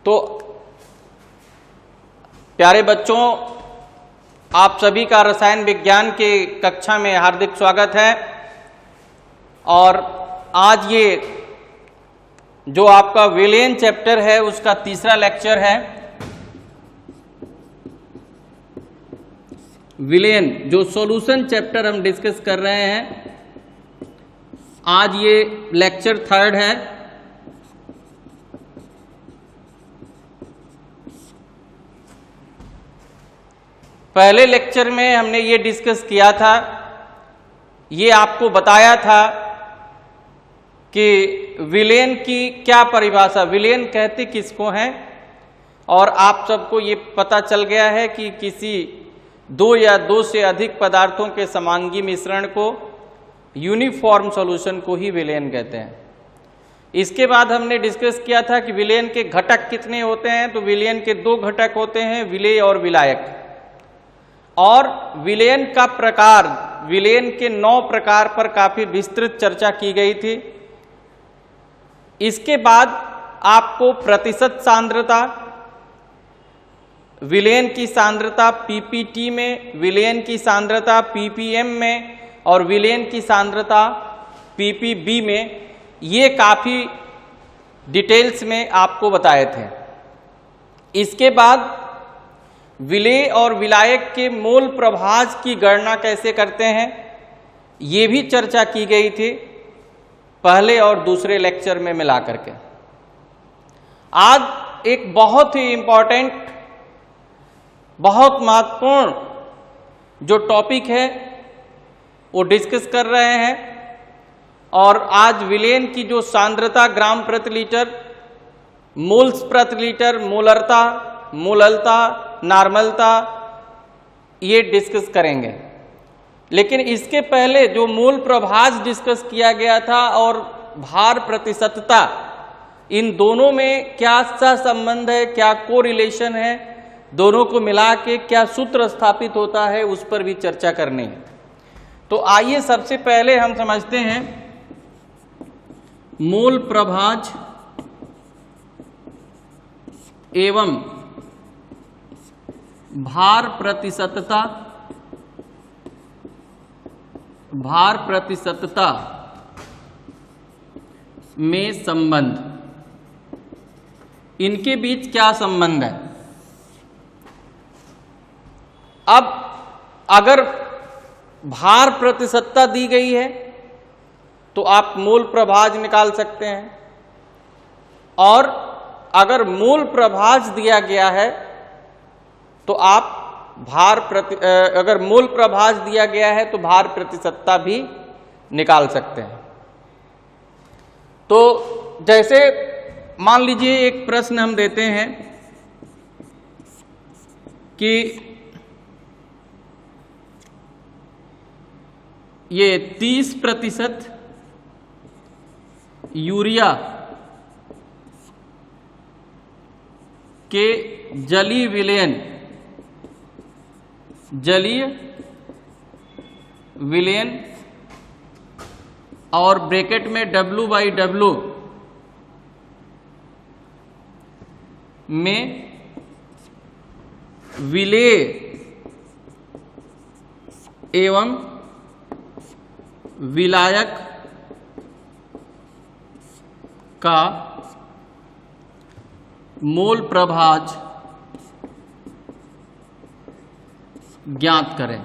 तो प्यारे बच्चों, आप सभी का रसायन विज्ञान के कक्षा में हार्दिक स्वागत है। और आज ये जो आपका विलेन चैप्टर है उसका तीसरा लेक्चर है। विलेन जो सॉल्यूशन चैप्टर हम डिस्कस कर रहे हैं, आज ये लेक्चर थर्ड है। पहले लेक्चर में हमने ये डिस्कस किया था, ये आपको बताया था कि विलेन की क्या परिभाषा, विलेन कहते किसको हैं, और आप सबको ये पता चल गया है कि किसी दो या दो से अधिक पदार्थों के समांगी मिश्रण को, यूनिफॉर्म सॉल्यूशन को ही विलेन कहते हैं। इसके बाद हमने डिस्कस किया था कि विलेन के घटक कितने होते हैं। तो विलेन के दो घटक होते हैं, विलेय और विलायक। और विलेन का प्रकार, विलेन के 9 प्रकार पर काफी विस्तृत चर्चा की गई थी। इसके बाद आपको प्रतिशत सांद्रता, विलेन की सांद्रता पीपीटी में, विलेन की सांद्रता पीपीएम में और विलेन की सांद्रता पीपीबी में, ये काफी डिटेल्स में आपको बताए थे। इसके बाद विलेय और विलायक के मोल प्रभाज की गणना कैसे करते हैं, ये भी चर्चा की गई थी पहले और दूसरे लेक्चर में मिला करके। आज एक बहुत ही इंपॉर्टेंट, बहुत महत्वपूर्ण जो टॉपिक है वो डिस्कस कर रहे हैं। और आज विलेन की जो सांद्रता ग्राम प्रति लीटर, मोल्स प्रति लीटर, मोलरता, मोललता, नॉर्मलता, ये डिस्कस करेंगे। लेकिन इसके पहले जो मोल प्रभाज डिस्कस किया गया था और भार प्रतिशतता, इन दोनों में क्या सहसंबंध है, क्या कोरिलेशन है, दोनों को मिला के क्या सूत्र स्थापित होता है, उस पर भी चर्चा करनी है। तो आइए सबसे पहले हम समझते हैं मोल प्रभाज एवं भार प्रतिशतता, भार प्रतिशतता में संबंध, इनके बीच क्या संबंध है। अब अगर भार प्रतिशतता दी गई है तो आप मोल प्रभाज निकाल सकते हैं, और अगर मोल प्रभाज दिया गया है तो आप अगर मोल प्रभाज दिया गया है तो भार प्रतिशतता भी निकाल सकते हैं। तो जैसे मान लीजिए एक प्रश्न हम देते हैं कि ये 30% यूरिया के जलीय विलेन और ब्रैकेट में W/W में विलेय एवं विलायक का मोल प्रभाज ज्ञात करें।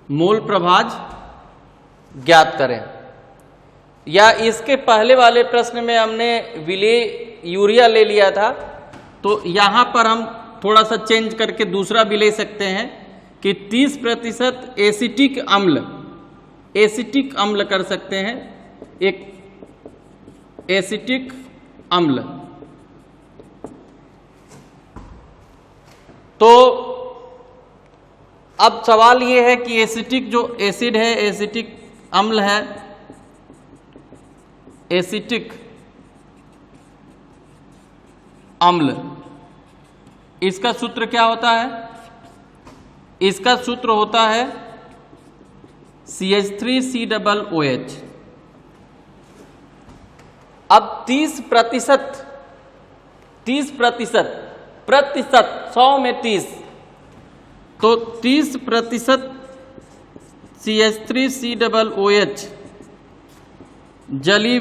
मोल प्रभाज ज्ञात करें। या इसके पहले वाले प्रश्न में हमने विलेय यूरिया ले लिया था, तो यहां पर हम थोड़ा सा चेंज करके दूसरा भी ले सकते हैं कि 30% एसिटिक अम्ल कर सकते हैं, एक एसिटिक अम्ल। तो अब सवाल ये है कि एसिटिक जो एसिड है, एसिटिक अम्ल है, एसिटिक अम्ल, इसका सूत्र क्या होता है? इसका सूत्र होता है CH3COOH। अब 30%, 100 में 30, तो 30% CH3COOH जली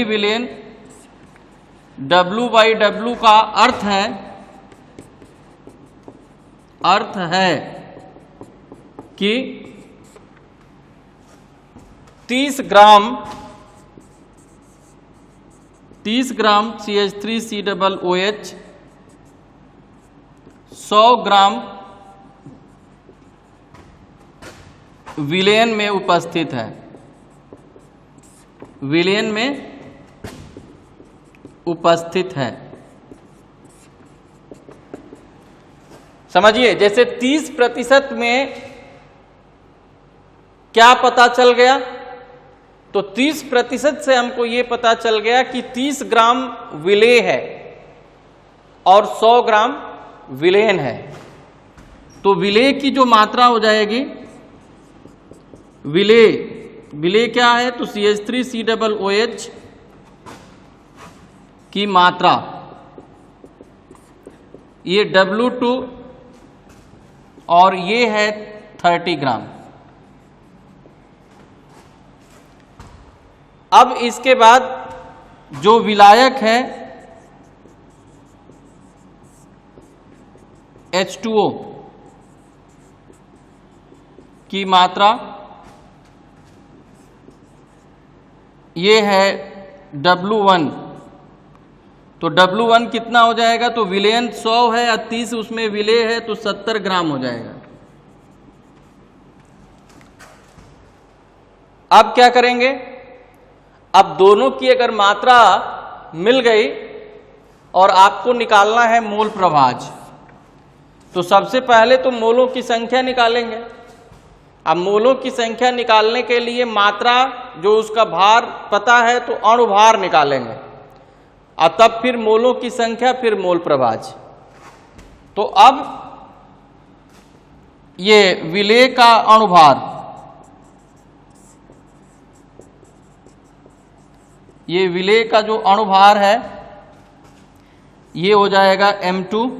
विलेन W/W का अर्थ है कि 30 ग्राम CH3COOH 100 ग्राम विलेन में उपस्थित है, समझिए। जैसे 30% में क्या पता चल गया, तो 30% से हमको ये पता चल गया कि 30 ग्राम विलेय है और 100 ग्राम विलेन है। तो विलेय की जो मात्रा हो जाएगी, विलेय क्या है, तो CH3COOH की मात्रा, ये W2 और ये है 30 ग्राम। अब इसके बाद जो विलायक है H2O की मात्रा, ये है W1। तो W1 कितना हो जाएगा, तो विलेन 100 है और 30 उसमें विलेय है, तो 70 ग्राम हो जाएगा। अब क्या करेंगे, अब दोनों की अगर मात्रा मिल गई और आपको निकालना है मोल प्रभाज, तो सबसे पहले तो मोलों की संख्या निकालेंगे। अब मोलों की संख्या निकालने के लिए मात्रा जो उसका भार पता है तो अणुभार निकालेंगे, और तब फिर मोलों की संख्या, फिर मोल प्रभाज। तो अब ये विलेय का अणुभार, ये विलेय का जो अणुभार है ये हो जाएगा M2।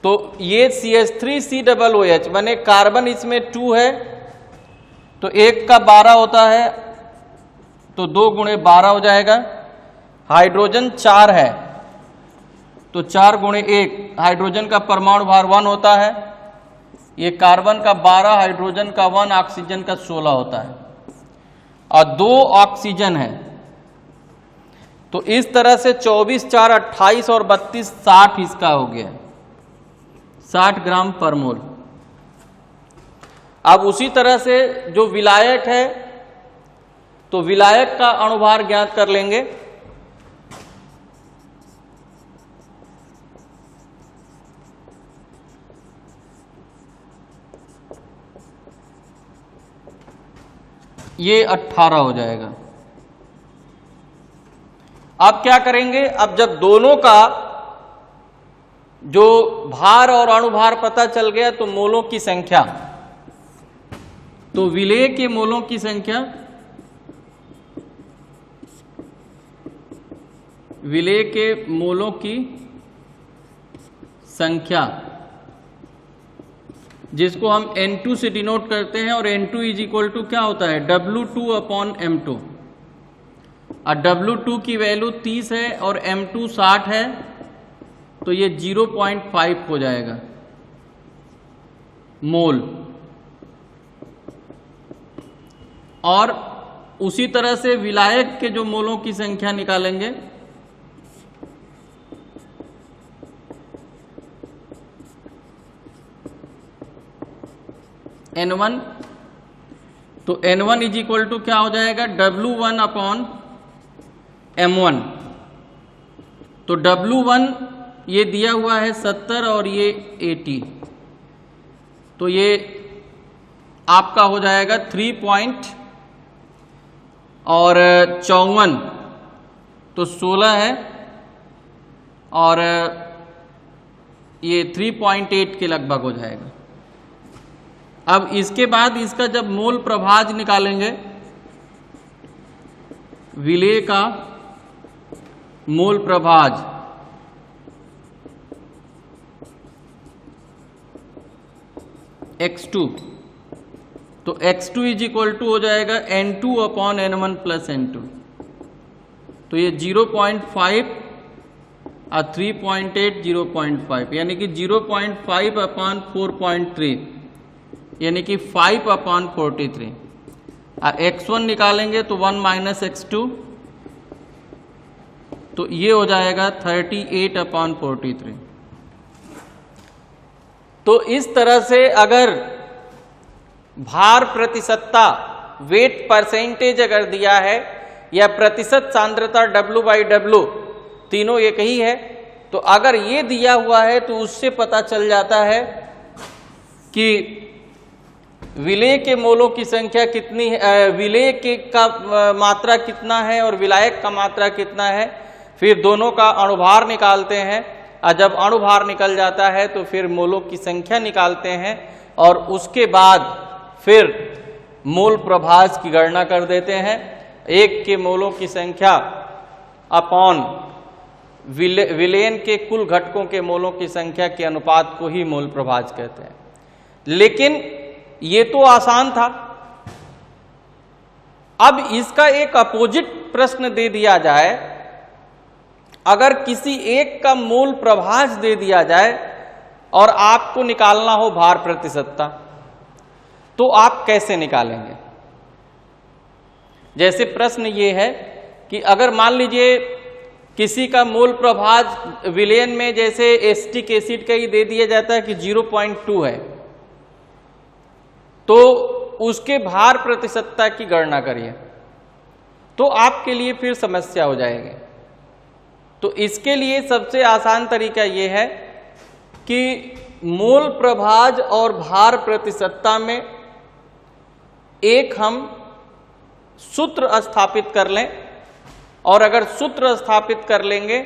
तो ये CH3COOH माने कार्बन इसमें 2 है, तो 1 का 12 होता है, तो 2 गुणे 12 हो जाएगा। हाइड्रोजन 4 है, तो 4 गुणे 1, हाइड्रोजन का परमाणु भार 1 होता है। ये कार्बन का 12, हाइड्रोजन का 1, ऑक्सीजन का 16 होता है, और 2 ऑक्सीजन है। तो इस तरह से 24, 4, 28 और 32, 60 इसका हो गया, 60 ग्राम पर मोल। अब उसी तरह से जो विलायक है, तो विलायक का अणुभार ज्ञात कर लेंगे। ये 18 हो जाएगा। अब क्या करेंगे, अब जब दोनों का जो भार और अणुभार पता चल गया, तो मोलों की संख्या, तो विलेय के मोलों की संख्या, विलेय के मोलों की संख्या जिसको हम N2 से डिनोट करते हैं, और N2 इज इक्वल टू क्या होता है, W2/M2। और W2 की वैल्यू 30 है और M2 60 है, तो ये 0.5 हो जाएगा मोल। और उसी तरह से विलायक के जो मोलों की संख्या निकालेंगे, N1, तो N1 इज इक्वल टू क्या हो जाएगा, W1/M1। तो W1 ये दिया हुआ है 70 और ये 80, तो ये आपका हो जाएगा 3.54, तो 16 है, और ये 3.8 के लगभग हो जाएगा। अब इसके बाद इसका जब मोल प्रभाज निकालेंगे, विलेय का मोल प्रभाज x2, तो x2 इज इक्वल टू हो जाएगा n2 upon n1 plus n2। तो ये 0.5 और 3.8 0.5 यानी कि 0.5 अपॉन 4.3 यानी कि 5 अपॉन 43। और x1 निकालेंगे तो 1 माइनस x2, तो ये हो जाएगा 38 अपॉन 43। तो इस तरह से अगर भार प्रतिशतता वेट परसेंटेज अगर दिया है या प्रतिशत सांद्रता W/W तीनों एक ही है, तो अगर ये दिया हुआ है तो उससे पता चल जाता है कि विलेय के मोलों की संख्या कितनी है, विलेय के का मात्रा कितना है और विलायक का मात्रा कितना है। फिर दोनों का अणुभार निकालते हैं और जब अणुभार निकल जाता है तो फिर मोलों की संख्या निकालते हैं और उसके बाद फिर मोल प्रभाज की गणना कर देते हैं। एक के मोलों की संख्या अपॉन विलयन के कुल घटकों के मोलों की संख्या के अनुपात को ही मोल प्रभाज कहते हैं। लेकिन ये तो आसान था। अब इसका एक अपोजिट प्रश्न दे दिया जाए, अगर किसी एक का मोल प्रभाज दे दिया जाए और आपको निकालना हो भार प्रतिशतता, तो आप कैसे निकालेंगे? जैसे प्रश्न ये है कि अगर मान लीजिए किसी का मोल प्रभाज विलयन में जैसे एसिटिक एसिड का ही दे दिया जाता है कि 0.2 है, तो उसके भार प्रतिशतता की गणना करिए, तो आपके लिए फिर समस्या हो जाएगी। तो इसके लिए सबसे आसान तरीका यह है कि मोल प्रभाज और भार प्रतिशतता में एक हम सूत्र स्थापित कर लें, और अगर सूत्र स्थापित कर लेंगे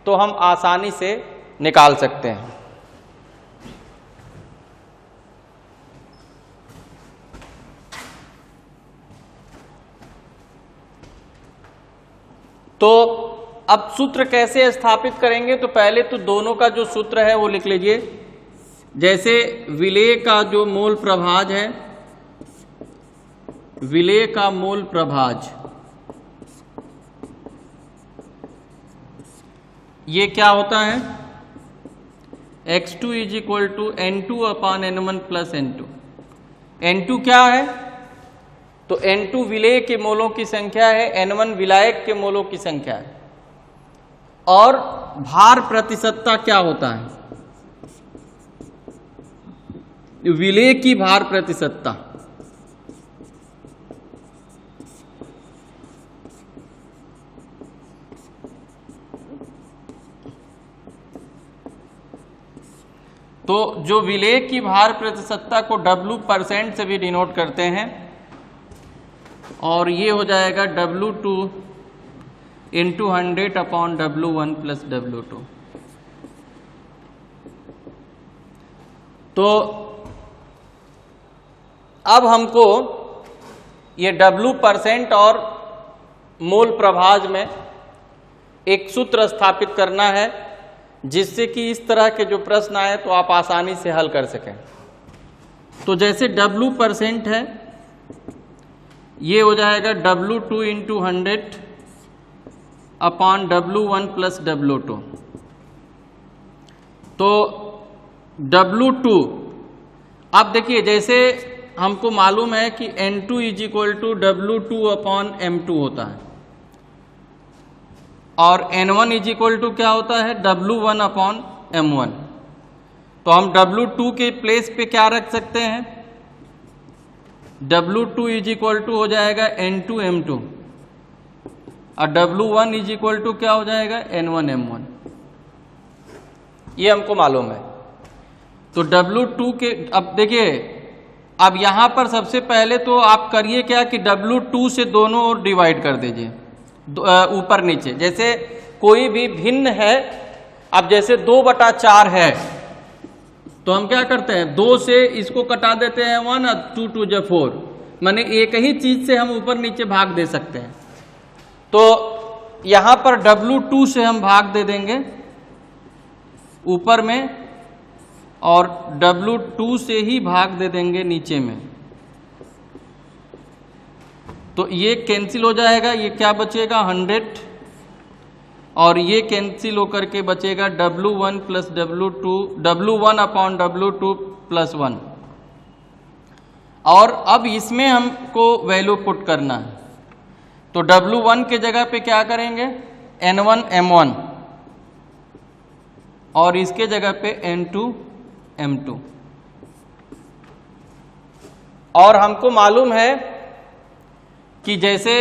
तो हम आसानी से निकाल सकते हैं। तो अब सूत्र कैसे स्थापित करेंगे? तो पहले तो दोनों का जो सूत्र है वो लिख लीजिए। जैसे विलेय का जो मोल प्रभाज है, विलेय का मोल प्रभाज ये क्या होता है? x2 is equal to n2 upon n1 plus n2। n2 क्या है? तो n2 विलेय के मोलों की संख्या है, n1 विलायक के मोलों की संख्या है। और भार प्रतिशतता क्या होता है? विलेय की भार प्रतिशतता। तो जो विलेय की भार प्रतिशतता को W% से भी डिनोट करते हैं, और ये हो जाएगा W2 into 100 upon W1 plus W2। तो अब हमको ये W% और मोल प्रभाज में एक सूत्र स्थापित करना है, जिससे कि इस तरह के जो प्रश्न आए तो आप आसानी से हल कर सकें। तो जैसे W% है, ये हो जाएगा W2 into 100 upon W1 plus W2। तो W2, अब देखिए जैसे हमको मालूम है कि N2 is equal to W2 upon M2 होता है, और N1 इज इक्वल टू क्या होता है? W1 upon M1। तो हम W2 के प्लेस पे क्या रख सकते हैं? W2 इज इक्वल टू हो जाएगा N2 M2, और W1 इज इक्वल टू क्या हो जाएगा? N1 M1। ये हमको मालूम है। तो W2 के, अब देखिए, अब यहां पर सबसे पहले तो आप करिए क्या कि W2 से दोनों ओर डिवाइड कर दीजिए, ऊपर नीचे। जैसे कोई भी भिन्न है, अब जैसे 2/4 है, तो हम क्या करते हैं? 2 से इसको कटा देते हैं 1 और 2 2 4, माने एक ही चीज से हम ऊपर नीचे भाग दे सकते हैं। तो यहां पर W2 से हम भाग दे देंगे ऊपर में, और W2 से ही भाग दे देंगे नीचे में। तो ये कैंसिल हो जाएगा, ये क्या बचेगा 100, और ये कैंसिल होकर के बचेगा W1 plus W2, W1 upon W2 plus 1। और अब इसमें हमको वैल्यू पुट करना है, तो W1 के जगह पे क्या करेंगे N1 M1, और इसके जगह पे N2 M2। और हमको मालूम है कि जैसे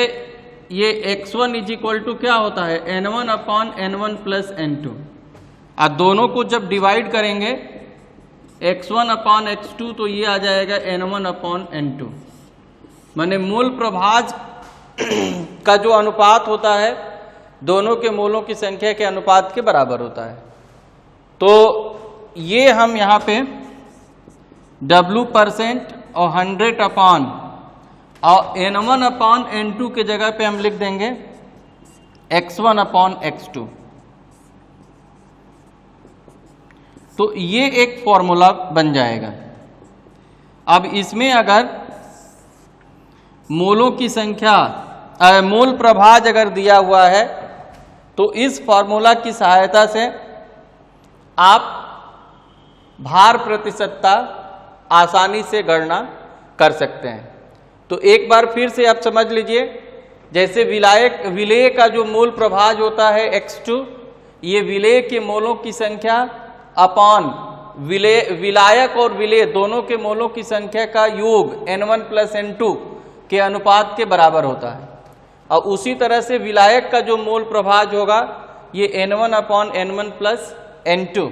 ये x1 इज इक्वल टू क्या होता है N1 upon N1 plus N2, अब दोनों को जब डिवाइड करेंगे x1 अपॉन x2 तो ये आ जाएगा N1 अपॉन N2, माने मूल प्रभाज का जो अनुपात होता है दोनों के मूलों की संख्या के अनुपात के बराबर होता है। तो ये हम यहाँ पे W% और 100 अपॉन और N1 अपॉन N2 के जगह पे हम लिख देंगे x1 अपॉन x2। तो ये एक फॉर्मूला बन जाएगा। अब इसमें अगर मूलों की संख्या मूल प्रभाज अगर दिया हुआ है तो इस फॉर्मूला की सहायता से आप भार प्रतिशतता आसानी से गणना कर सकते हैं। तो एक बार फिर से आप समझ लीजिए, जैसे विलेय का जो मूल प्रभाज होता है x2, ये विलेय के मोलों की संख्या अपॉन विलायक और विलेय दोनों के मोलों की संख्या का योग N1 प्लस N2 के अनुपात के बराबर होता है। और उसी तरह से विलायक का जो मूल प्रभाज होगा ये N1 upon N1 plus N2,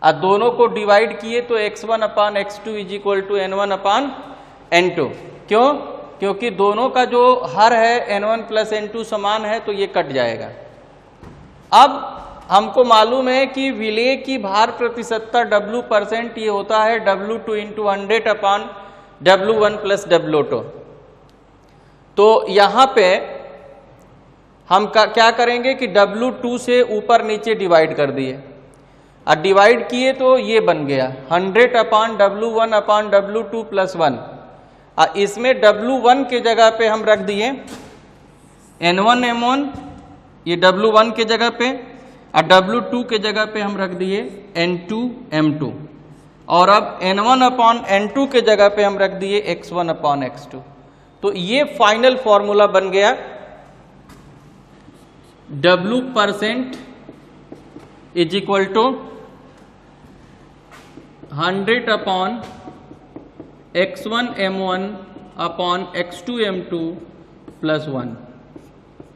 और दोनों को डिवाइड किए तो x1 upon x2 is equal to N1 upon N2। क्यों? क्योंकि दोनों का जो हर है N1 प्लस N2 समान है, तो ये कट जाएगा। अब हमको मालूम है कि विलेय की भार प्रतिशतता W% ये होता है W2 into 100 upon W1 plus W2। तो यहाँ पे हम क्या करेंगे कि W2 से ऊपर नीचे डिवाइड कर दिए, और डिवाइड किए तो ये बन गया 100 upon W1 upon W2 plus 1। और इसमें W1 के जगह पे हम रख दिए N1 M1, ये W1 के जगह पे, और W2 के जगह पे हम रख दिए N2 M2, और अब N1 अपॉन N2 के जगह पे हम रख दिए x1 अपॉन x2। तो ये फाइनल फॉर्मूला बन गया W% is equal to 100 upon x1 M1 upon x2 M2 plus 1।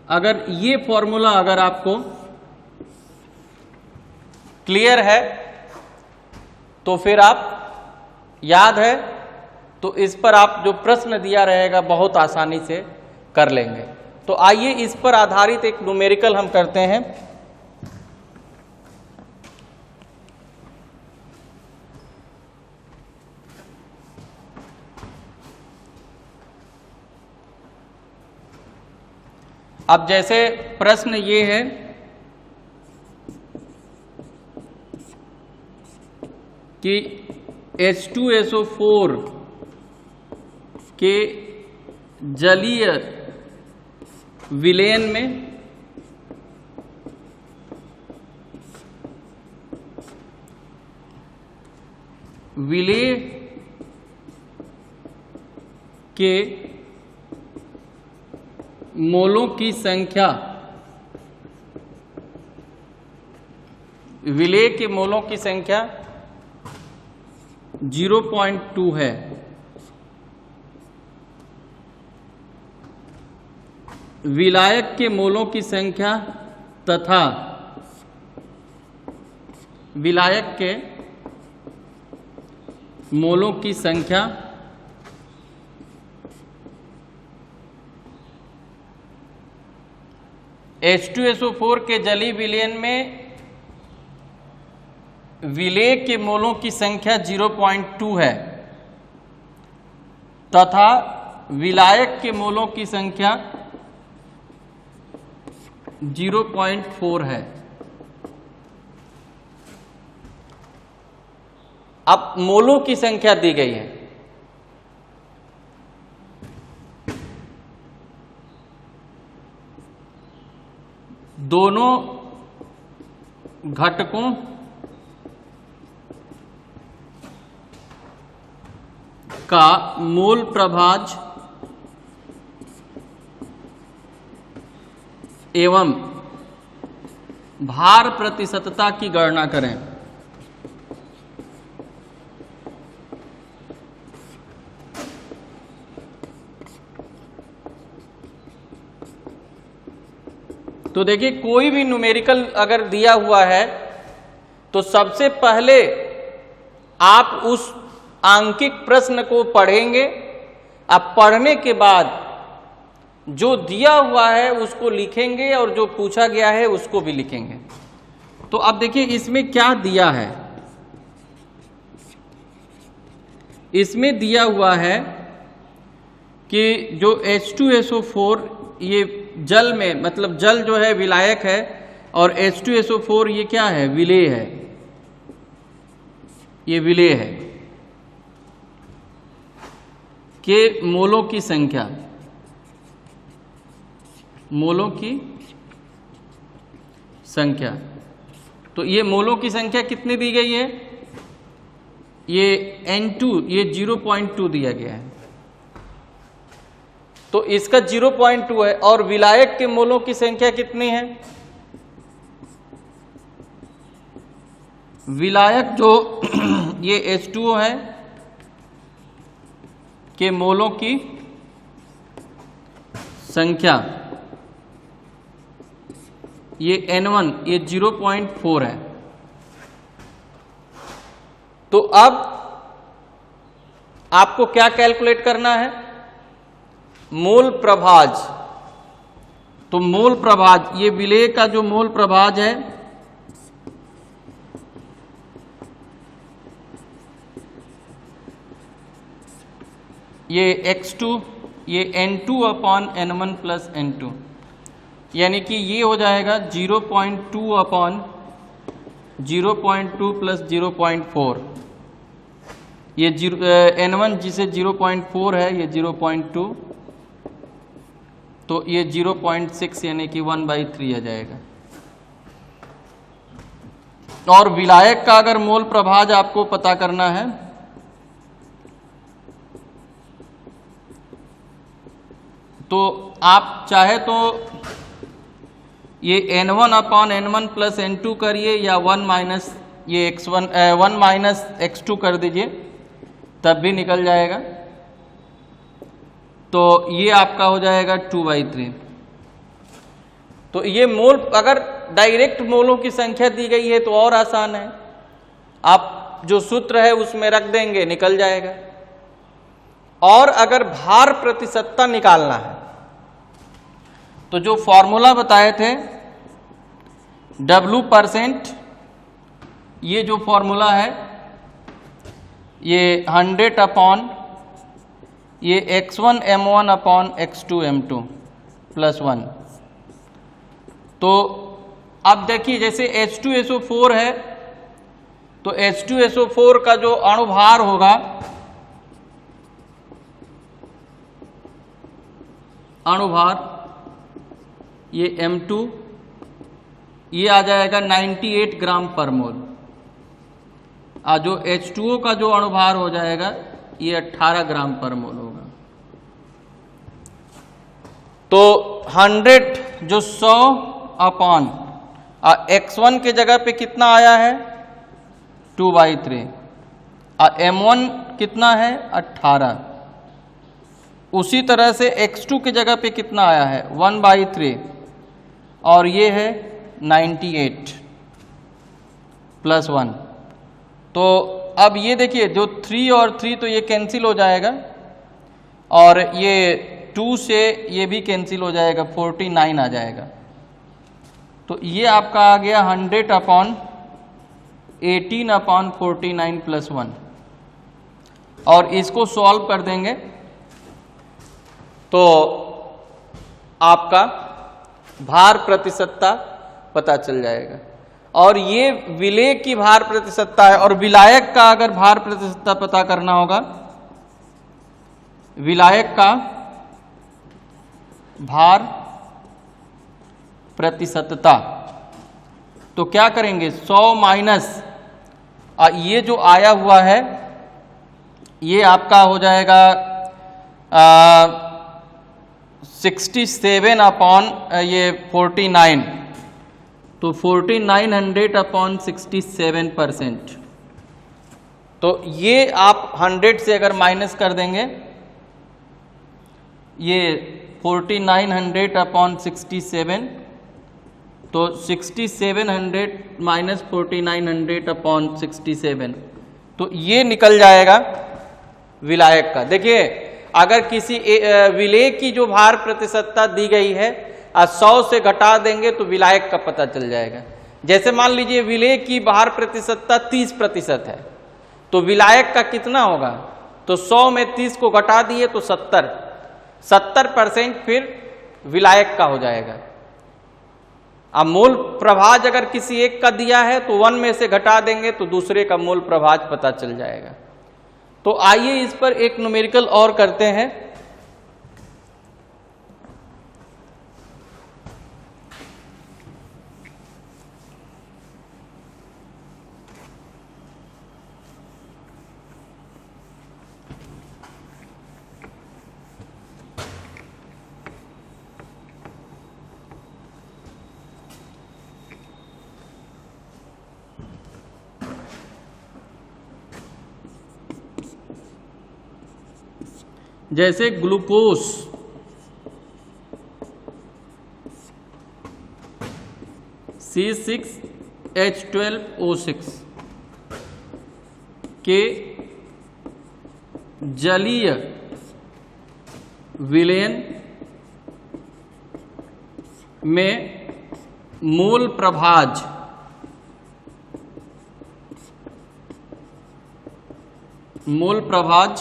अगर ये फॉर्मूला अगर आपको क्लियर है तो फिर आप याद है तो इस पर आप जो प्रश्न दिया रहेगा बहुत आसानी से कर लेंगे। तो आइए इस पर आधारित एक न्यूमेरिकल हम करते हैं। अब जैसे प्रश्न ये है कि H2SO4 के जलीय विलयन में विलेय के मोलों की संख्या, विलेय के मोलों की संख्या 0.2 है। विलायक के मोलों की संख्या तथा विलायक के मोलों की संख्या H2SO4 के जलीय विलयन में विलेय के मोलों की संख्या 0.2 है तथा विलायक के मोलों की संख्या 0.4 है। अब मोलों की संख्या दी गई है। दोनों घटकों का मोल प्रभाज एवं भार प्रतिशतता की गणना करें। तो देखिए, कोई भी न्यूमेरिकल अगर दिया हुआ है तो सबसे पहले आप उस आंकिक प्रश्न को पढ़ेंगे। अब पढ़ने के बाद जो दिया हुआ है उसको लिखेंगे और जो पूछा गया है उसको भी लिखेंगे। तो अब देखिए इसमें क्या दिया है। इसमें दिया हुआ है कि जो H2SO4 ये जल में, मतलब जल जो है विलायक है और H2SO4 ये क्या है, विलेय है। ये विलेय है के मोलों की संख्या, मोलों की संख्या। तो ये मोलों की संख्या कितनी दी गई है, ये N2 ये 0.2 दिया गया है। तो इसका 0.2 है और विलायक के मोलों की संख्या कितनी है, विलायक जो ये H2O है के मोलों की संख्या ये N1 ये 0.4 है। तो अब आपको क्या कैलकुलेट करना है, मोल प्रभाज। तो मोल प्रभाज, ये विलेय का जो मोल प्रभाज है ये X2 ये N2 upon N1 plus N2, यानी कि ये हो जाएगा 0.2 अपॉन 0.2 प्लस 0.4। ये N1 जिसे 0.4 है ये 0.2, तो ये 0.6 यानी कि 1/3 आ जाएगा। और विलायक का अगर मोल प्रभाज आपको पता करना है तो आप चाहे तो ये N1 upon N1 plus N2 करिए या 1 माइनस ये X1 माइनस X2 कर दीजिए, तब भी निकल जाएगा। तो ये आपका हो जाएगा 2/3। तो ये मोल, अगर डायरेक्ट मोलों की संख्या दी गई है तो और आसान है, आप जो सूत्र है उसमें रख देंगे, निकल जाएगा। और अगर भार प्रतिशतता निकालना है तो जो फॉर्मूला बताए थे W%, ये जो फॉर्मूला है ये 100 अपॉन ये X1 M1 upon X2 M2 plus 1। तो अब देखिए जैसे H2SO4 है तो H2SO4 का जो अणुभार होगा, अणुभार ये M2 ये आ जाएगा 98 ग्राम पर मोल। जो H2O का जो अणुभार हो जाएगा ये 18 ग्राम पर मोल होगा। तो 100 जो 100 अपॉन X1 के जगह पे कितना आया है 2/3, M1 कितना है 18। उसी तरह से X2 के जगह पे कितना आया है 1/3 और ये है 98 प्लस 1। तो अब ये देखिए जो 3 और 3 तो ये कैंसिल हो जाएगा और ये 2 से ये भी कैंसिल हो जाएगा, 49 आ जाएगा। तो ये आपका आ गया 100 अपॉन 18 अपॉन 49 प्लस 1। और इसको सॉल्व कर देंगे तो आपका भार प्रतिशतता पता चल जाएगा। और ये विलेय की भार प्रतिशतता है, और विलायक का अगर भार प्रतिशतता पता करना होगा, विलायक का भार प्रतिशतता, तो क्या करेंगे 100 माइनस ये जो आया हुआ है ये आपका हो जाएगा 67 अपॉन ये 49, तो 4900 अपॉन 67%। तो ये आप 100 से अगर माइनस कर देंगे, ये 4900 अपॉन 67, तो 6700 माइनस 4900 अपॉन 67, तो ये निकल जाएगा विलायक का। देखिए अगर किसी विलेय की जो भार प्रतिशतता दी गई है 100 से घटा देंगे तो विलायक का पता चल जाएगा। जैसे मान लीजिए विलेय की भार प्रतिशतता 30% है, तो विलायक का कितना होगा, तो 100 में 30 को घटा दिए तो 70% फिर विलायक का हो जाएगा। अब मोल प्रभाज अगर किसी एक का दिया है तो 1 में से घटा देंगे तो दूसरे का मोल प्रभाज पता चल जाएगा। तो आइए इस पर एक न्यूमेरिकल और करते हैं। जैसे ग्लूकोज C6H12O6 के जलीय विलयन में मोल प्रभाज मोल प्रभाज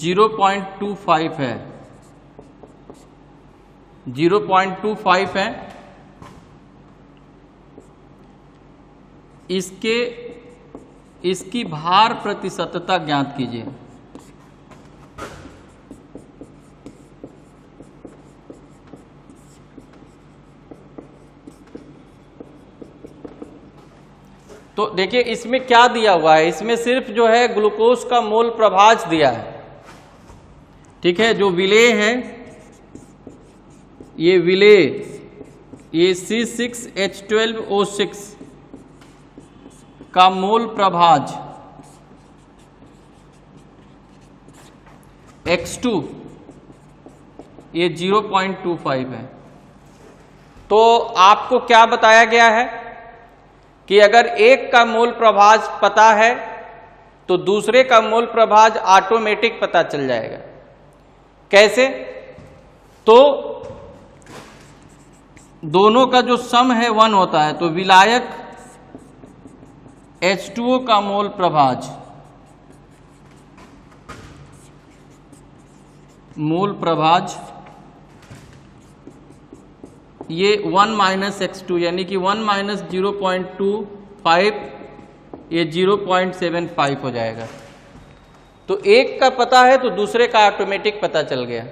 0.25 है, 0.25 है। इसकी भार प्रतिशतता ज्ञात कीजिए। तो देखिए इसमें क्या दिया हुआ है, इसमें सिर्फ जो है ग्लूकोज का मोल प्रभाज दिया है, ठीक है। जो विलेय है, ये विलेय, ये C6H12O6 का मोल प्रभाज X2 ये 0.25 है। तो आपको क्या बताया गया है कि अगर एक का मोल प्रभाज पता है तो दूसरे का मोल प्रभाज ऑटोमेटिक पता चल जाएगा। कैसे? तो दोनों का जो सम है 1 होता है, तो विलायक H2O का मोल प्रभाज ये 1 माइनस X2 यानी कि 1 माइनस 0.25 ये 0.75 हो जाएगा। तो एक का पता है तो दूसरे का ऑटोमेटिक पता चल गया।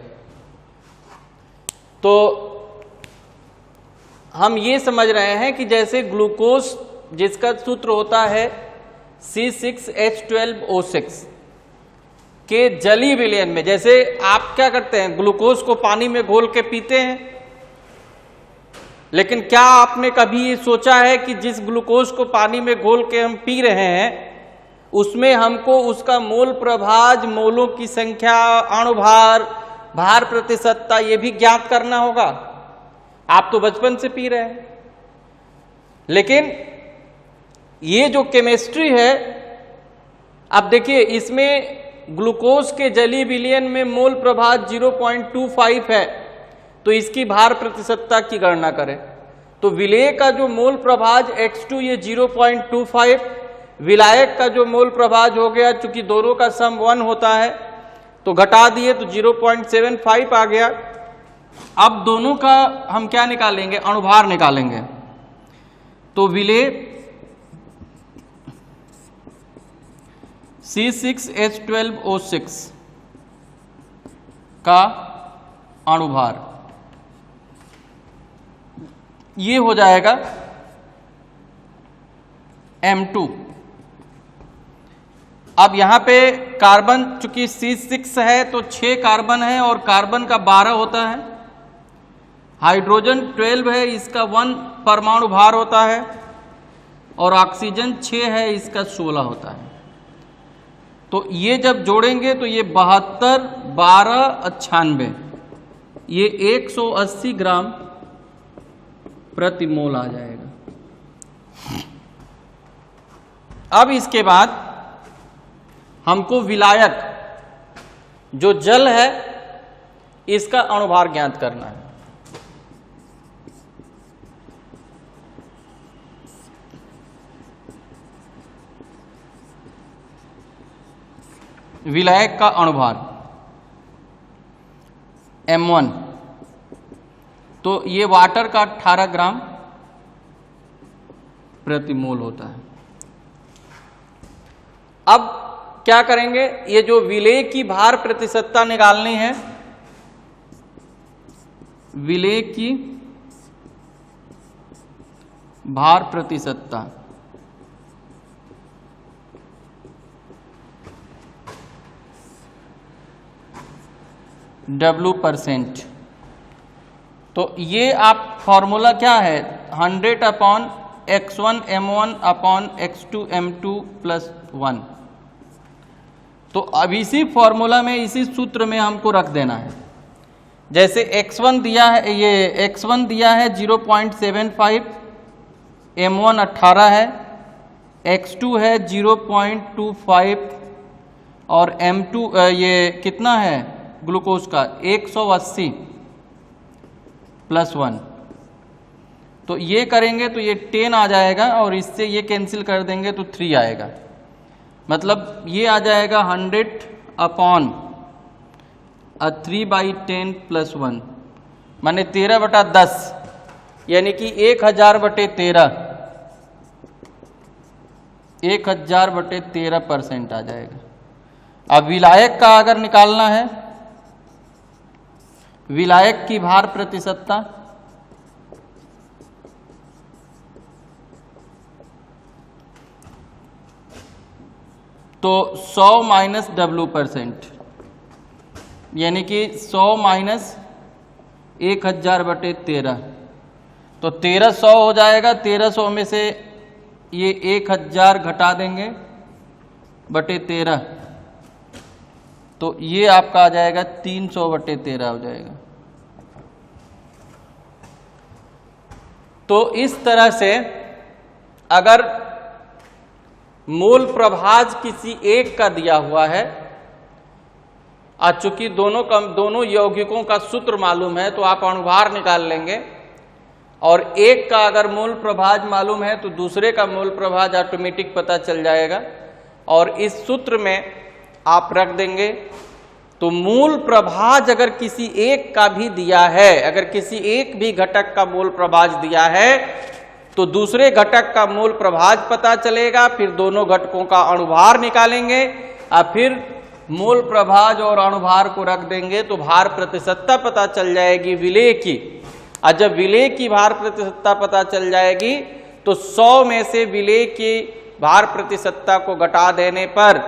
तो हम ये समझ रहे हैं कि जैसे ग्लूकोज जिसका सूत्र होता है C6H12O6 के जलीय विलयन में, जैसे आप क्या करते हैं, ग्लूकोज को पानी में घोल के पीते हैं, लेकिन क्या आपने कभी ये सोचा है कि जिस ग्लूकोज को पानी में घोल के हम पी रहे हैं उसमें हमको उसका मोल प्रभाज, मोलों की संख्या, अणुभार, भार प्रतिशतता ये भी ज्ञात करना होगा। आप तो बचपन से पी रहे हैं, लेकिन ये जो केमिस्ट्री है, अब देखिए इसमें ग्लूकोज के जलीय विलयन में मोल प्रभाज 0.25 है, तो इसकी भार प्रतिशतता की गणना करें तो विलेय का जो मोल प्रभाज X2 ये 0.25, विलायक का जो मोल प्रभाज हो गया, चूंकि दोनों का सम 1 होता है तो घटा दिए तो 0.75 आ गया। अब दोनों का हम क्या निकालेंगे, अणुभार निकालेंगे। तो विलेय C6H12O6 का अणुभार ये हो जाएगा M2। अब यहां पे कार्बन चूंकि C6 है तो 6 कार्बन है और कार्बन का 12 होता है, हाइड्रोजन 12 है, इसका 1 परमाणु भार होता है, और ऑक्सीजन 6 है, इसका 16 होता है। तो ये जब जोड़ेंगे तो ये 72, 12, 96, ये 180 ग्राम प्रति मोल आ जाएगा। अब इसके बाद हमको विलायक जो जल है इसका अणुभार ज्ञात करना है। विलायक का अणुभार M1, तो ये वाटर का 18 ग्राम प्रति मोल होता है। अब क्या करेंगे, ये जो विलेय की भार प्रतिशतता निकालनी है, विलेय की भार प्रतिशतता W%। तो ये आप फॉर्मूला क्या है, 100/x1m1/x2m2+1। तो अब इसी फॉर्मूला में, इसी सूत्र में हमको रख देना है। जैसे x1 दिया है, ये x1 दिया है 0.75, m1 18 है, x2 है 0.25 और m2 ये कितना है ग्लूकोज का 180+1। तो ये करेंगे तो ये 10 आ जाएगा और इससे ये कैंसिल कर देंगे तो 3 आएगा। मतलब ये आ जाएगा 100/3/10+1 माने 13/10, यानी कि 1000/13, 1000/13% आ जाएगा। अब विलायक का अगर निकालना है, विलायक की भार प्रतिशतता तो 100 - W%, यानी कि 100 - 1000/13, तो 1300 हो जाएगा। 1300 में से ये 1000 घटा देंगे बटे 13, तो ये आपका आ जाएगा 300/13 हो जाएगा। तो इस तरह से अगर मूल प्रभाज किसी एक का दिया हुआ है, चूंकि दोनों यौगिकों का सूत्र मालूम है तो आप अणुभार निकाल लेंगे, और एक का अगर मूल प्रभाज मालूम है तो दूसरे का मूल प्रभाज ऑटोमेटिक पता चल जाएगा, और इस सूत्र में आप रख देंगे। तो मूल प्रभाज अगर किसी एक का भी दिया है, अगर किसी एक भी घटक का मूल प्रभाज दिया है तो दूसरे घटक का मूल प्रभाज पता चलेगा, फिर दोनों घटकों का अणुभार निकालेंगे और फिर मूल प्रभाज और अणुभार को रख देंगे तो भार प्रतिशतता पता चल जाएगी विलेय की। और जब विलेय की भार प्रतिशतता पता चल जाएगी तो 100 में से विलेय की भार प्रतिशतता को घटा देने पर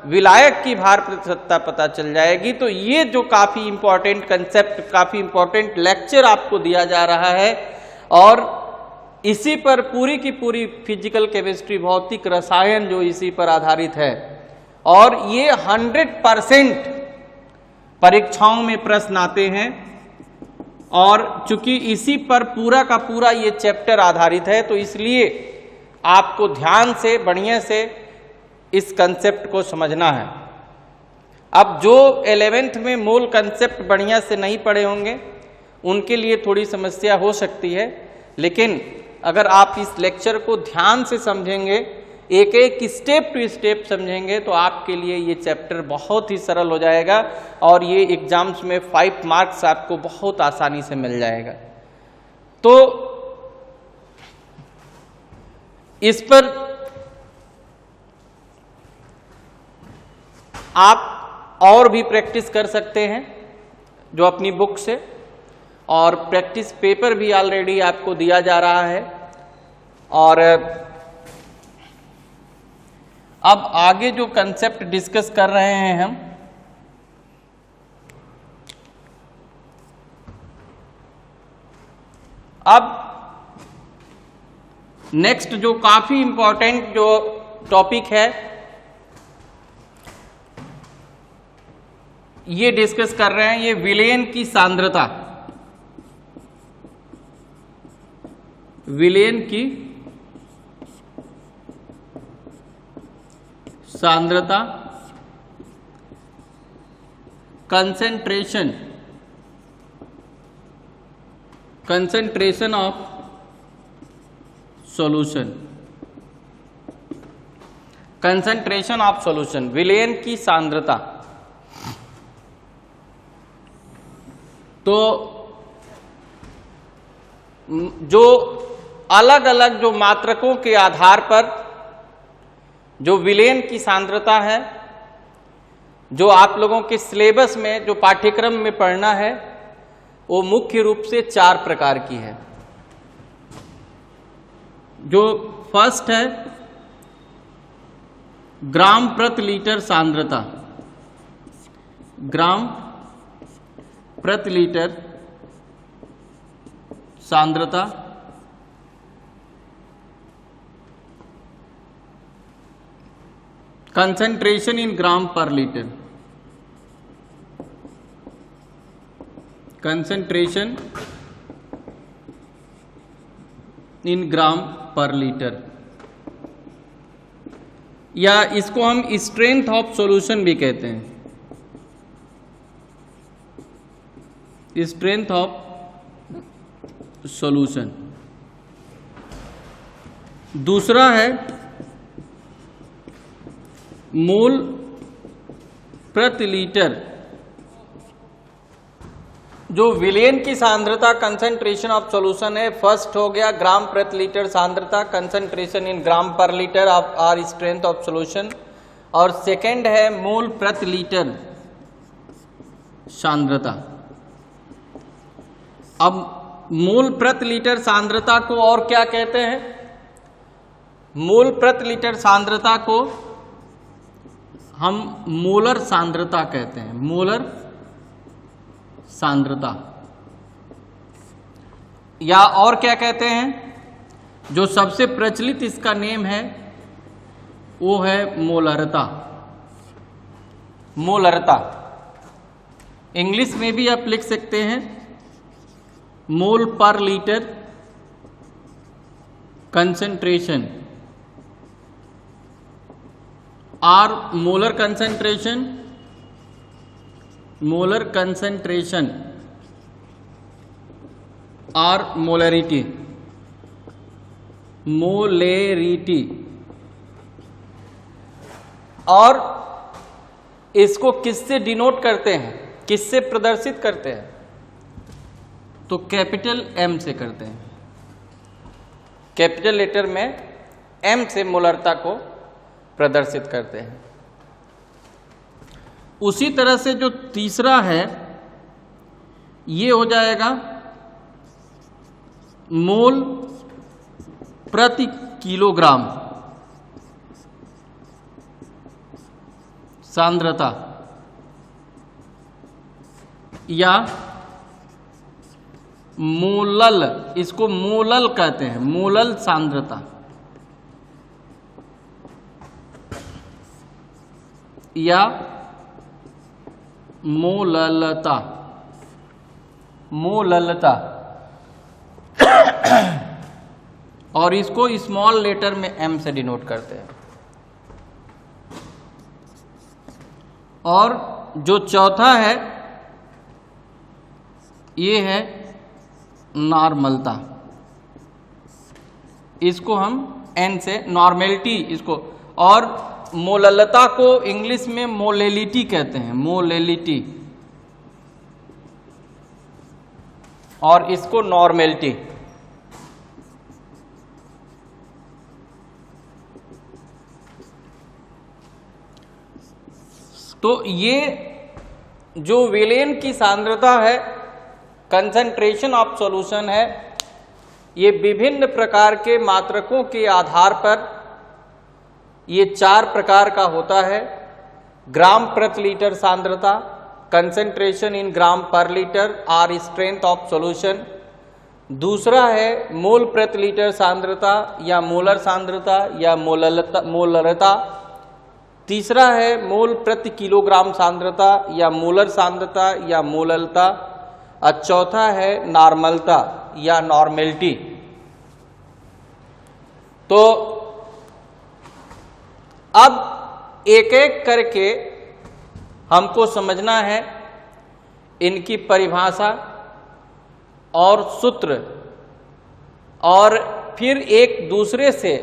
विलायक की भार प्रतिशतता पता चल जाएगी। तो ये जो काफी इंपॉर्टेंट कंसेप्ट, काफी इंपॉर्टेंट लेक्चर आपको दिया जा रहा है, और इसी पर पूरी की पूरी फिजिकल केमिस्ट्री, भौतिक रसायन जो इसी पर आधारित है, और ये 100% परीक्षाओं में प्रश्न आते हैं। और चूंकि इसी पर पूरा का पूरा ये चैप्टर आधारित है तो इसलिए आपको ध्यान से, बढ़िया से इस कंसेप्ट को समझना है। अब जो 11th में मूल कंसेप्ट बढ़िया से नहीं पढ़े होंगे उनके लिए थोड़ी समस्या हो सकती है, लेकिन अगर आप इस लेक्चर को ध्यान से समझेंगे, एक एक स्टेप टू स्टेप समझेंगे तो आपके लिए ये चैप्टर बहुत ही सरल हो जाएगा और ये एग्जाम्स में 5 मार्क्स आपको बहुत आसानी से मिल जाएगा। तो इस पर आप और भी प्रैक्टिस कर सकते हैं जो अपनी बुक से, और प्रैक्टिस पेपर भी ऑलरेडी आपको दिया जा रहा है। और अब आगे जो कंसेप्ट डिस्कस कर रहे हैं हम, अब नेक्स्ट जो काफी इंपॉर्टेंट जो टॉपिक है ये डिस्कस कर रहे हैं, ये विलेन की सांद्रता, विलेन की सांद्रता, concentration, concentration of solution, concentration of solution, villain की सांद्रता। तो जो अलग अलग जो मात्रकों के आधार पर जो विलेन की सांद्रता है, जो आप लोगों के सिलेबस में जो पाठ्यक्रम में पढ़ना है, वो मुख्य रूप से 4 प्रकार की है। जो फर्स्ट है ग्राम प्रति लीटर सांद्रता, ग्राम प्रति लीटर सांद्रता। Concentration in gram per litre, concentration in gram per litre, या इसको हम स्ट्रेंथ ऑफ सॉल्यूशन भी कहते हैं, स्ट्रेंथ ऑफ सॉल्यूशन। दूसरा है मोल प्रति लीटर, जो विलेन की सांद्रता कंसंट्रेशन ऑफ सॉल्यूशन है। फर्स्ट हो गया ग्राम प्रति लीटर सांद्रता, concentration in gram per litre of or strength of solution, और सेकंड है मोल प्रति लीटर सांद्रता। अब मोल प्रति लीटर सांद्रता को और क्या कहते हैं? मोल प्रति लीटर सांद्रता को हम मोलर सांद्रता कहते हैं, मोलर सांद्रता, या और क्या कहते हैं, जो सबसे प्रचलित इसका नेम है वो है मोलरता, मोलरता। इंग्लिश में भी आप लिख सकते हैं mole per litre concentration, or molar concentration, molar concentration or molarity, molarity. और इसको किससे डिनोट करते हैं, किससे प्रदर्शित करते हैं? तो कैपिटल एम से करते हैं, कैपिटल लेटर में एम से मोलरता को प्रदर्शित करते हैं। उसी तरह से जो तीसरा है ये हो जाएगा मोल प्रति किलोग्राम सांद्रता, या मोलल, इसको मोलल कहते हैं, मोलल सांद्रता, या मोललता, मोललता। और इसको स्मॉल लेटर में एम से डिनोट करते हैं। और जो चौथा है ये है नॉर्मलता, इसको हम एन से नॉर्मेलिटी इसको, और मोललता को इंग्लिश में मोलेलिटी कहते हैं, मोलेलिटी, और इसको नॉर्मेलिटी। तो ये जो विलेन की सांद्रता है, कंसंट्रेशन ऑफ सॉल्यूशन है, ये विभिन्न प्रकार के मात्रकों के आधार पर ये 4 प्रकार का होता है। ग्राम प्रति लीटर सांद्रता, concentration in gram per litre or strength of solution. दूसरा है मोल प्रति लीटर सांद्रता या मोलर सांद्रता या मोलरता। तीसरा है मोल प्रति किलोग्राम सांद्रता या मोलर सांद्रता या मोललता। और चौथा है नॉर्मलता या नॉर्मेलिटी। तो अब एक एक करके हमको समझना है इनकी परिभाषा और सूत्र, और फिर एक दूसरे से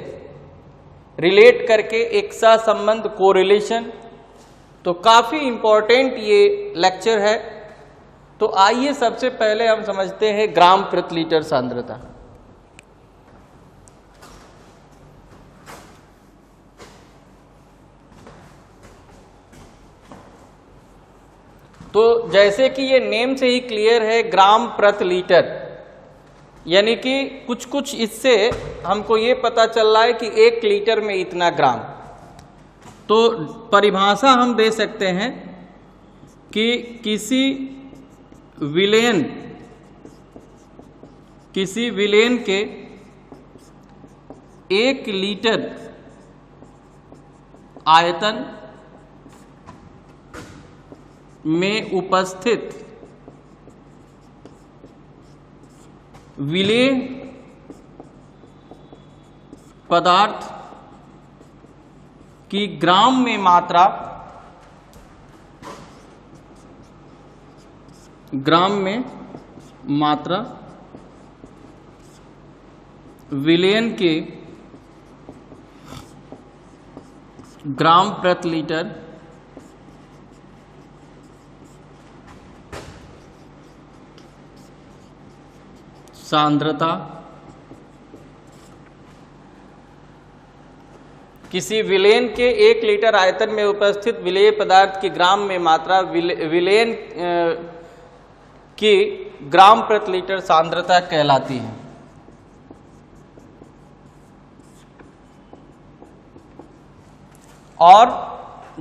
रिलेट करके एक सहसंबंध, कोरिलेशन। तो काफ़ी इम्पोर्टेंट ये लेक्चर है। तो आइए सबसे पहले हम समझते हैं ग्राम प्रति लीटर सांद्रता। तो जैसे कि ये नेम से ही क्लियर है, ग्राम प्रति लीटर, यानी कि कुछ कुछ इससे हमको ये पता चल रहा है कि 1 लीटर में इतना ग्राम। तो परिभाषा हम दे सकते हैं कि किसी विलेन के 1 लीटर आयतन में उपस्थित विलेय पदार्थ की ग्राम में मात्रा, विलेयन के ग्राम प्रति लीटर सांद्रता, किसी विलेन के 1 लीटर आयतन में उपस्थित विलेय पदार्थ की ग्राम में मात्रा विलेन की ग्राम प्रति लीटर सांद्रता कहलाती है। और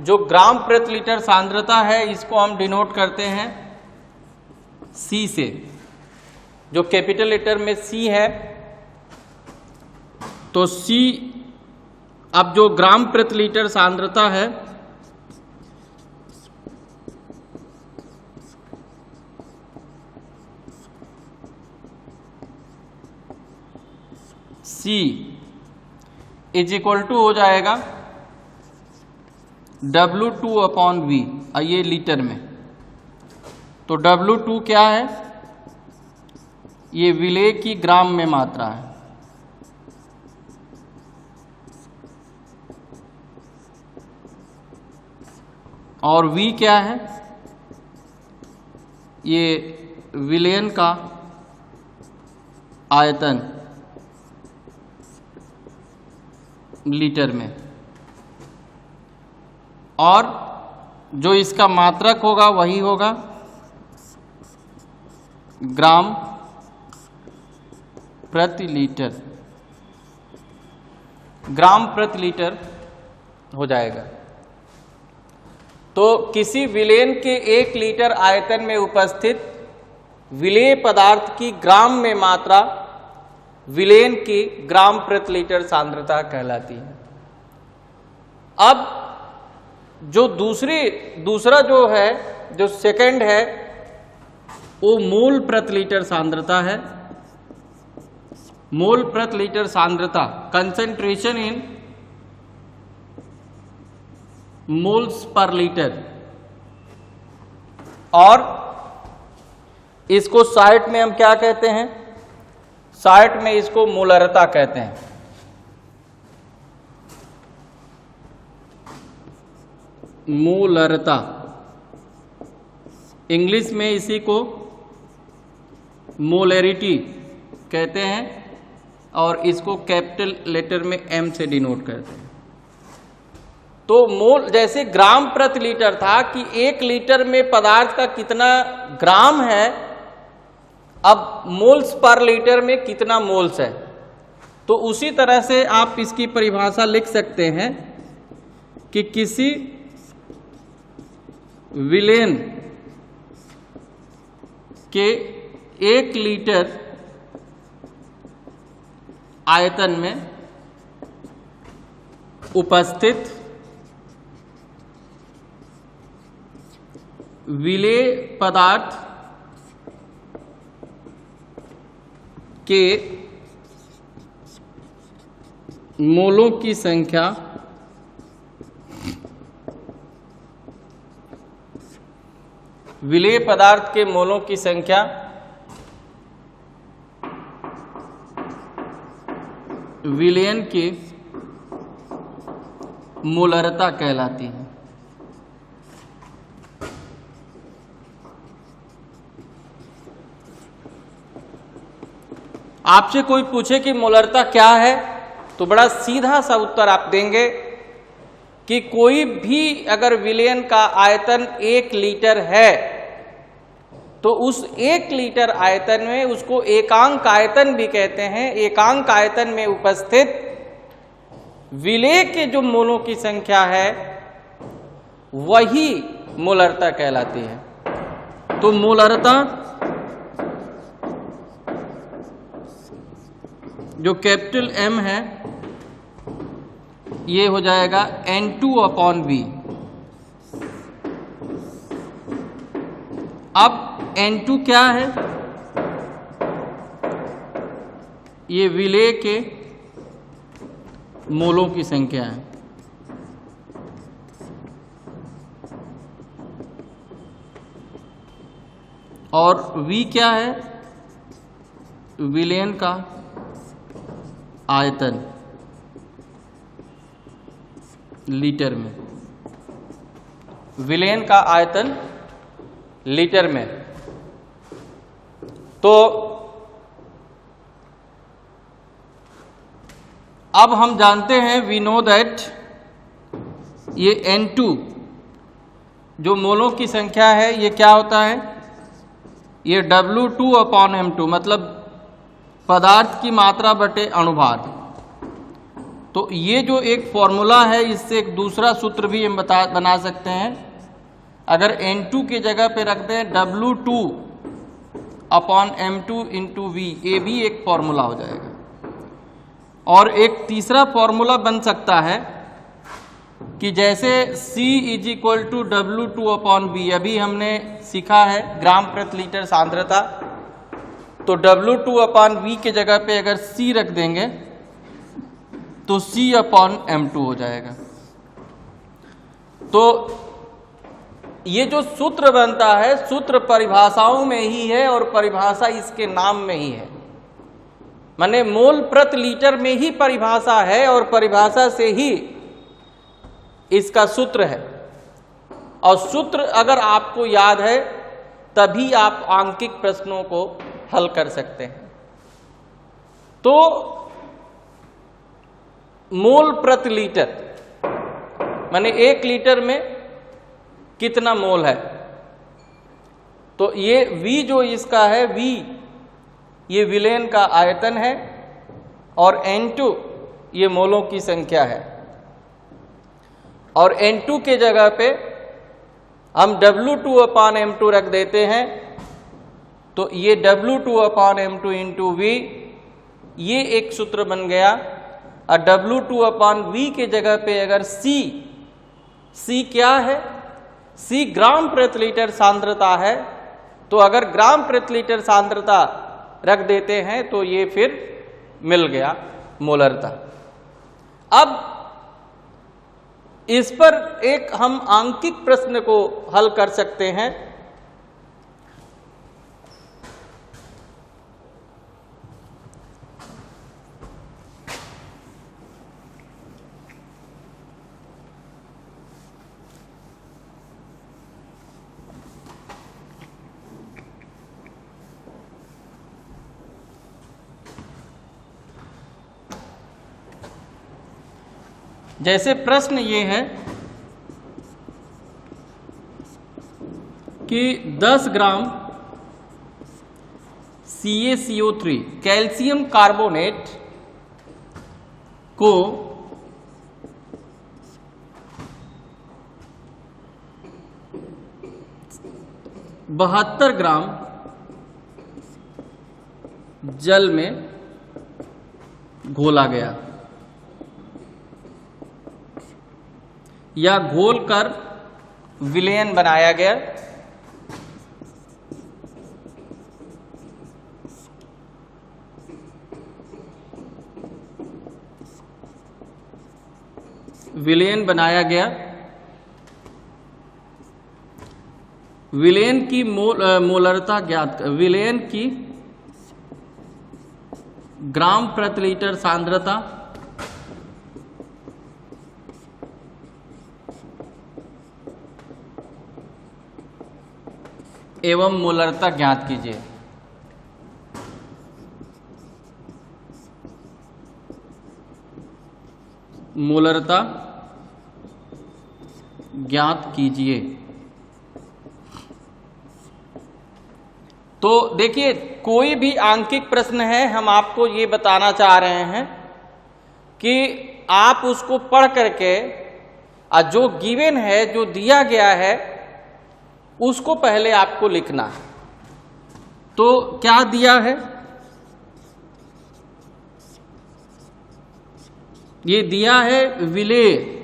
जो ग्राम प्रति लीटर सांद्रता है इसको हम डिनोट करते हैं C से, जो कैपिटल लेटर में C है। तो C, अब जो ग्राम प्रति लीटर सांद्रता है C इज इक्वल टू हो जाएगा W2/V, ये लीटर में। तो W2 क्या है? ये विलेय की ग्राम में मात्रा है। और V क्या है? ये विलेयन का आयतन लीटर में, और जो इसका मात्रक होगा वही होगा ग्राम प्रति लीटर, ग्राम प्रति लीटर हो जाएगा। तो किसी विलेन के 1 लीटर आयतन में उपस्थित विलेय पदार्थ की ग्राम में मात्रा विलेन की ग्राम प्रति लीटर सांद्रता कहलाती है। अब जो दूसरा जो है, जो सेकंड है, वो मोल प्रति लीटर सांद्रता है। मोल प्रति लीटर सांद्रता, concentration in moles per litre, और इसको शॉर्ट में हम क्या कहते हैं? शॉर्ट में इसको मोलरता कहते हैं। मोलरता, इंग्लिश में इसी को मोलैरिटी कहते हैं और इसको कैपिटल लेटर में एम से डिनोट करते हैं। तो मोल जैसे ग्राम प्रति लीटर था कि 1 लीटर में पदार्थ का कितना ग्राम है, अब मोल्स पर लीटर में कितना मोल्स है। तो उसी तरह से आप इसकी परिभाषा लिख सकते हैं कि किसी विलेन के 1 लीटर आयतन में उपस्थित विलेय पदार्थ के मोलों की संख्या विलेय पदार्थ के मोलों की संख्या विलयन की मोलरता कहलाती है। आपसे कोई पूछे कि मोलरता क्या है तो बड़ा सीधा सा उत्तर आप देंगे कि कोई भी अगर विलयन का आयतन 1 लीटर है तो उस 1 लीटर आयतन में उसको एकांक आयतन भी कहते हैं। एकांक आयतन में उपस्थित विलेय के जो मोलों की संख्या है वही मोलरता कहलाती है। तो मोलरता जो कैपिटल M है ये हो जाएगा N2/V। अब N2 क्या है? ये विलेय के मोलों की संख्या है। और V क्या है? विलयन का आयतन लीटर में, विलयन का आयतन लीटर में। तो अब हम जानते हैं, वी नो दैट ये N2 जो मोलों की संख्या है ये क्या होता है? ये W2/M2 मतलब पदार्थ की मात्रा बटे अणुभार। तो ये जो एक फॉर्मूला है इससे एक दूसरा सूत्र भी हम बना सकते हैं। अगर N2 की जगह पे रख दें W2/M2 इंटू V, ये भी एक फॉर्मूला हो जाएगा। और एक तीसरा फॉर्मूला बन सकता है कि जैसे C = W2/V, अभी हमने सीखा है ग्राम प्रति लीटर सांद्रता, तो W2/V की जगह पे अगर C रख देंगे तो C/M2 हो जाएगा। तो ये जो सूत्र बनता है, सूत्र परिभाषाओं में ही है और परिभाषा इसके नाम में ही है। माने मोल प्रति लीटर में ही परिभाषा है और परिभाषा से ही इसका सूत्र है। और सूत्र अगर आपको याद है तभी आप आंकिक प्रश्नों को हल कर सकते हैं। तो मोल प्रति लीटर माने 1 लीटर में कितना मोल है। तो ये V जो इसका है, V ये विलयन का आयतन है और N2 ये मोलों की संख्या है। और N2 के जगह पे हम W2/M2 रख देते हैं तो ये W2/M2 इंटू V ये एक सूत्र बन गया। और W2/V के जगह पे अगर C क्या है? C ग्राम प्रति लीटर सांद्रता है। तो अगर ग्राम प्रति लीटर सांद्रता रख देते हैं तो ये फिर मिल गया मोलरता। अब इस पर एक हम आंकिक प्रश्न को हल कर सकते हैं। जैसे प्रश्न ये है कि 10 ग्राम CaCO3 कैल्शियम कार्बोनेट को 72 ग्राम जल में घोला गया या घोलकर विलयन बनाया गया, विलयन बनाया गया। विलयन की मोलरता ज्ञात, विलयन की ग्राम प्रति लीटर सांद्रता एवं मोलरता ज्ञात कीजिए। मोलरता ज्ञात कीजिए। तो देखिए, कोई भी आंकिक प्रश्न है, हम आपको ये बताना चाह रहे हैं कि आप उसको पढ़ करके जो गिवन है, जो दिया गया है, उसको पहले आपको लिखना है। तो क्या दिया है? ये दिया है विलेय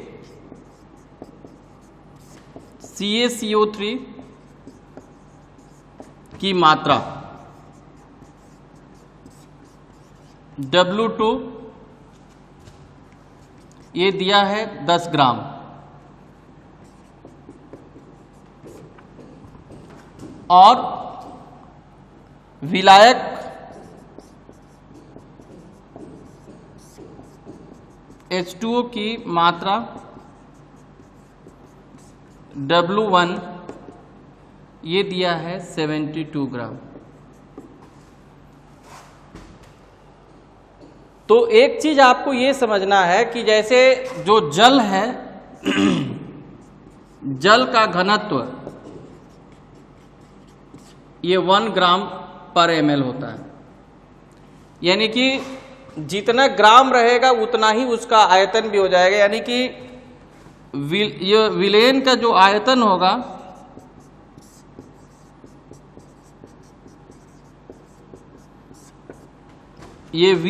CaCO3 की मात्रा W2 ये दिया है 10 ग्राम और विलायक H2O की मात्रा W1 ये दिया है 72 ग्राम। तो एक चीज आपको ये समझना है कि जैसे जो जल है जल का घनत्व ये 1 ग्राम पर ml होता है, यानी कि जितना ग्राम रहेगा उतना ही उसका आयतन भी हो जाएगा। यानी कि ये विलयन का जो आयतन होगा ये V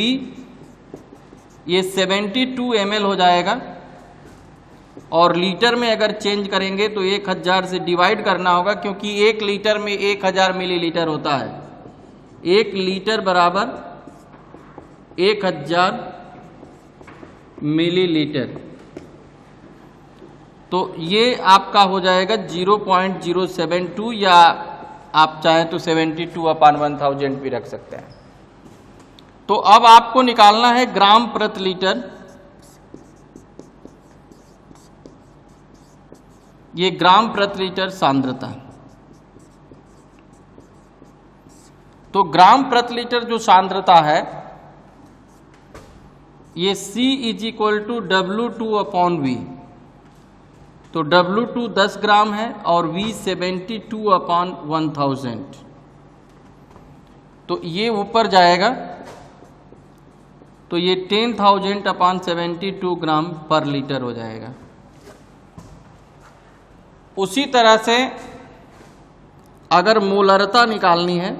ये 72 ml हो जाएगा और लीटर में अगर चेंज करेंगे तो 1000 से डिवाइड करना होगा, क्योंकि 1 लीटर में 1000 मिलीलीटर होता है। 1 लीटर बराबर 1000 मिलीलीटर। तो ये आपका हो जाएगा 0.072 या आप चाहें तो 72/1000 भी रख सकते हैं। तो अब आपको निकालना है ग्राम प्रति लीटर। ये ग्राम प्रति लीटर सांद्रता। तो ग्राम प्रति लीटर जो सांद्रता है ये C = W2/V। तो W2 10 ग्राम है और V 72/1000। तो ये ऊपर जाएगा तो ये 10,000/72 ग्राम पर लीटर हो जाएगा। उसी तरह से अगर मोलरता निकालनी है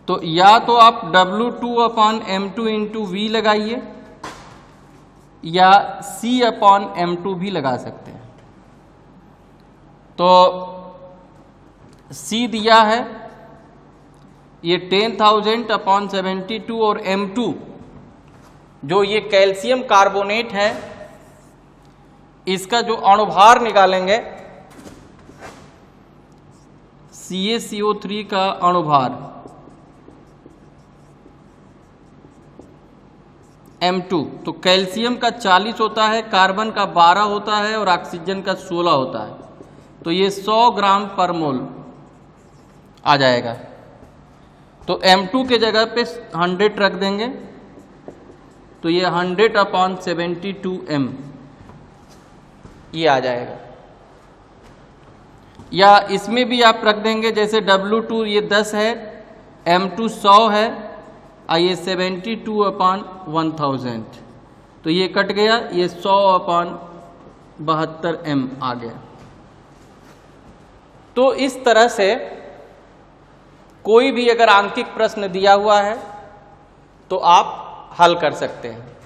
तो या तो आप W2/m2 × V लगाइए या C/m2 भी लगा सकते हैं। तो C दिया है ये 10,000/72 और m2 जो ये कैल्शियम कार्बोनेट है इसका जो अणुभार निकालेंगे CaCO3 का अणुभार m2। तो कैल्शियम का 40 होता है, कार्बन का 12 होता है और ऑक्सीजन का 16 होता है। तो ये 100 ग्राम पर मोल आ जाएगा। तो m2 के जगह पे 100 रख देंगे तो ये 100/72m ये आ जाएगा। या इसमें भी आप रख देंगे, जैसे W2 ये 10 है, M2 100 है, ये 72/1000, तो ये कट गया, ये 100/72m आ गया। तो इस तरह से कोई भी अगर आंकिक प्रश्न दिया हुआ है तो आप हल कर सकते हैं।